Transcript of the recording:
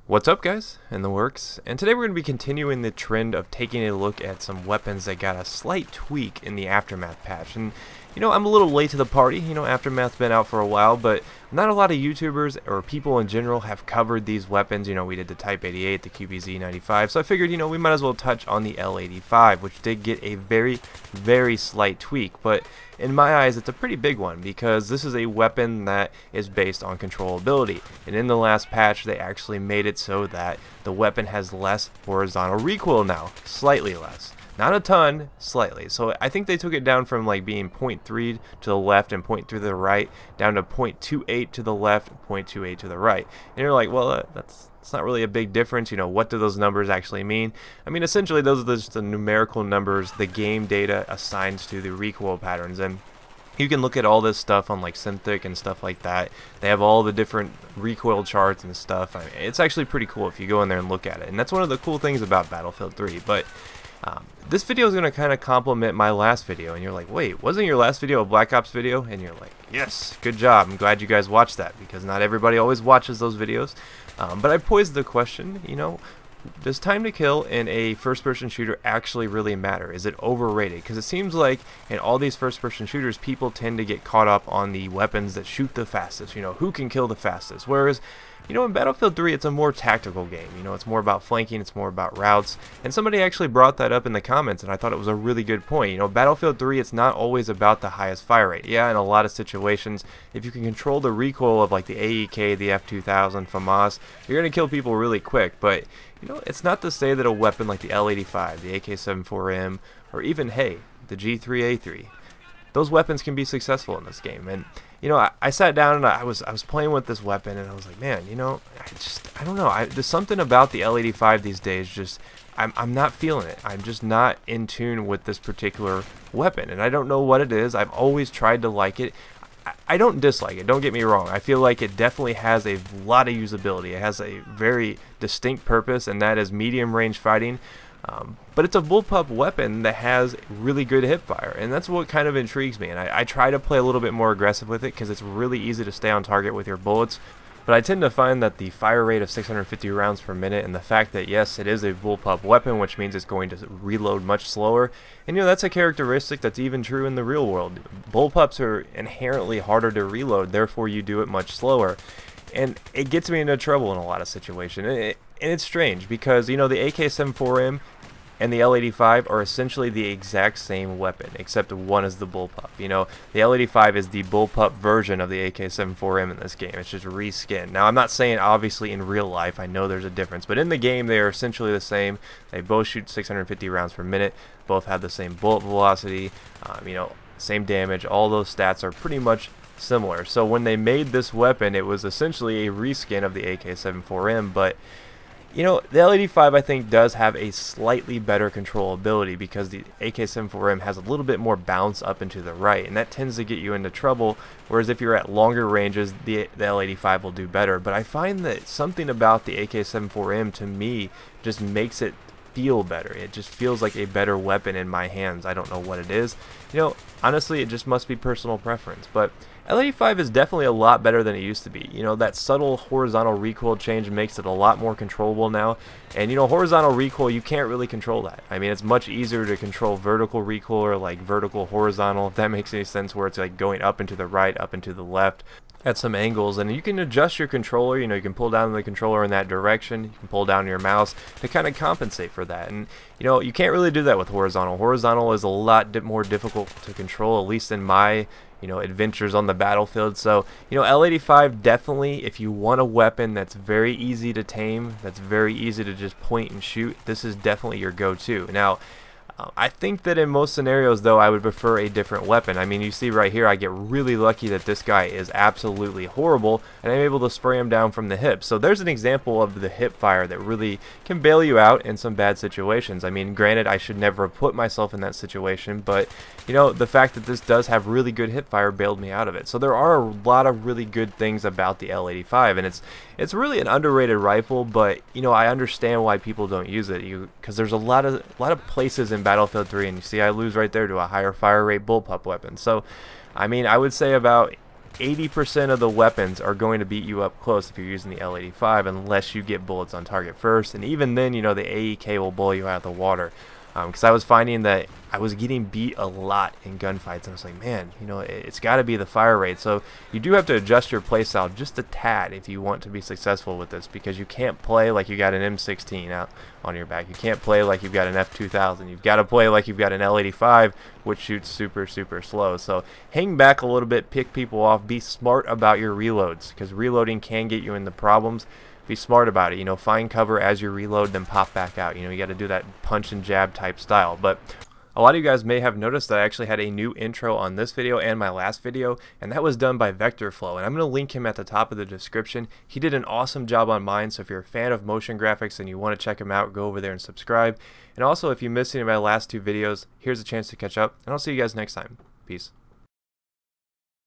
What's up, guys, in the works, and today we're going to be continuing the trend of taking a look at some weapons that got a slight tweak in the Aftermath patch. And I'm a little late to the party. Aftermath's been out for a while, but not a lot of YouTubers or people in general have covered these weapons. We did the Type 88, the QBZ95, so I figured, we might as well touch on the L85, which did get a very, very slight tweak, but in my eyes, it's a pretty big one because this is a weapon that is based on controllability. And in the last patch, they actually made it so that the weapon has less horizontal recoil now. Slightly less. Not a ton, slightly. So I think they took it down from like being 0.3 to the left and 0.3 to the right, down to 0.28 to the left, 0.28 to the right. And you're like, well, it's not really a big difference. What do those numbers actually mean? I mean, essentially, those are just the numerical numbers the game data assigns to the recoil patterns. And you can look at all this stuff on like Synthic and stuff like that. They have all the different recoil charts and stuff. I mean, it's actually pretty cool if you go in there and look at it. And that's one of the cool things about Battlefield 3. But this video is going to kind of complement my last video, and you're like, wait, wasn't your last video a Black Ops video? And you're like, yes, good job. I'm glad you guys watched that, because not everybody always watches those videos. But I posed the question, does time to kill in a first-person shooter actually really matter? Is it overrated? Because it seems like in all these first-person shooters, people tend to get caught up on the weapons that shoot the fastest, who can kill the fastest. Whereas, in Battlefield 3, it's a more tactical game. It's more about flanking, it's more about routes. And somebody actually brought that up in the comments, and I thought it was a really good point. Battlefield 3, it's not always about the highest fire rate. Yeah, in a lot of situations, if you can control the recoil of like the AEK, the F2000, FAMAS, you're going to kill people really quick. But, it's not to say that a weapon like the L85, the AK-74M, or even, hey, the G3A3, those weapons can be successful in this game. And I sat down and I was playing with this weapon, and I was like, man, I don't know. There's something about the L85 these days. Just I'm not feeling it. I'm just not in tune with this particular weapon, and I don't know what it is. I've always tried to like it. I don't dislike it, don't get me wrong. I feel like it definitely has a lot of usability. It has a very distinct purpose, and that is medium range fighting. But it's a bullpup weapon that has really good hip fire, and that's what kind of intrigues me. And I try to play a little bit more aggressive with it because it's really easy to stay on target with your bullets. But I tend to find that the fire rate of 650 rounds per minute, and the fact that, yes, it is a bullpup weapon, which means it's going to reload much slower, and that's a characteristic that's even true in the real world. Bullpups are inherently harder to reload, therefore you do it much slower. And it gets me into trouble in a lot of situations. And it's strange because, the AK-74M and the L85 are essentially the exact same weapon, except one is the bullpup. The L85 is the bullpup version of the AK-74M in this game. It's just reskinned. Now, I'm not saying obviously in real life, I know there's a difference, but in the game they are essentially the same. They both shoot 650 rounds per minute, both have the same bullet velocity, same damage. All those stats are pretty much similar. So when they made this weapon, it was essentially a reskin of the AK-74M, but the L85 I think does have a slightly better controllability because the AK-74M has a little bit more bounce up and to the right, and that tends to get you into trouble, whereas if you're at longer ranges, the L85 will do better. But I find that something about the AK-74M to me just makes it feel better. It just feels like a better weapon in my hands. I don't know what it is. Honestly, it just must be personal preference. But L85 is definitely a lot better than it used to be. That subtle horizontal recoil change makes it a lot more controllable now. And horizontal recoil, you can't really control that. I mean, it's much easier to control vertical recoil or like vertical horizontal, if that makes any sense, where it's like going up and to the right, up and to the left at some angles, and you can adjust your controller. You can pull down the controller in that direction, you can pull down your mouse to kind of compensate for that. And you can't really do that with horizontal. Horizontal is a lot more difficult to control, at least in my adventures on the battlefield. So L85 definitely, if you want a weapon that's very easy to tame, that's very easy to just point and shoot, this is definitely your go-to. Now, I think that in most scenarios, though, I would prefer a different weapon. I mean, you see right here, I get really lucky that this guy is absolutely horrible, and I'm able to spray him down from the hip. So there's an example of the hip fire that really can bail you out in some bad situations. I mean, granted, I should never have put myself in that situation, but, the fact that this does have really good hip fire bailed me out of it. So there are a lot of really good things about the L85, and it's really an underrated rifle, but, I understand why people don't use it, because there's a lot of places in Battlefield 3, and you see I lose right there to a higher fire rate bullpup weapon. So I mean, I would say about 80% of the weapons are going to beat you up close if you're using the L85 unless you get bullets on target first, and even then, you know, the AEK will blow you out of the water. Because I was finding that I was getting beat a lot in gunfights, and I was like, man, you know, it's got to be the fire rate. So you do have to adjust your playstyle just a tad if you want to be successful with this, because you can't play like you got an M16 out on your back. You can't play like you've got an F2000. You've got to play like you've got an L85, which shoots super, super slow. So hang back a little bit, pick people off, be smart about your reloads, because reloading can get you into problems. Be smart about it, you know, find cover as you reload, then pop back out. You know, you got to do that punch and jab type style. But a lot of you guys may have noticed that I actually had a new intro on this video and my last video, and that was done by VectorFlow, and I'm going to link him at the top of the description. He did an awesome job on mine, so if you're a fan of motion graphics and you want to check him out, go over there and subscribe. And also, if you missed any of my last two videos, here's a chance to catch up, and I'll see you guys next time. Peace.